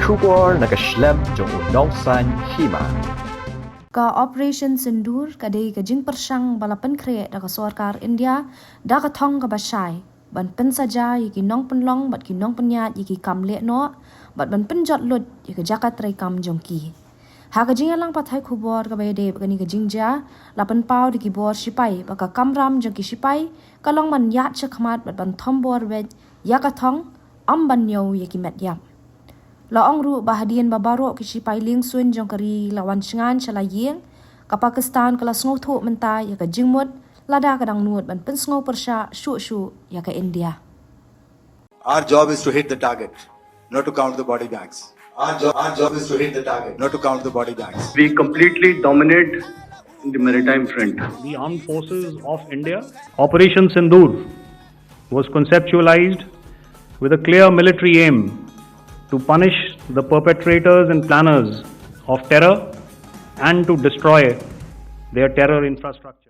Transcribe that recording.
Thombor nakaslem Jong unongsan Hima. Ka Operation Sindoor kadai ka jing persang balapan kre da ka sarkar India da ka thong ka basai ban pen saja yiki nong penlong bat ki nong penyat yiki kam le no bat ban pen jot lut yiki jakat trai kam jongki ha ka jing alang pathai khubor ka bai de ka ni ka jing ja lapan pau di ki bor sipai ba ka Kamram jongki sipai ka long man yat chakmat bat ban Thombor we ya ka thong am ban Ñiew yiki Metïap la ong ru bahadian babaro ki sipai ling sun jong kari lawan chengan chala yeng ka Pakistan kala sngo tho menta ya ka jingmut lada kadang nuot ban pen sngo persha shu ya ka India. Our job is to hit the target, not to count the body bags. Our job is to hit the target, not to count the body bags. We completely dominate the maritime front. The Armed Forces of India. Operation Sindoor was conceptualized with a clear military aim to punish the perpetrators and planners of terror and to destroy their terror infrastructure.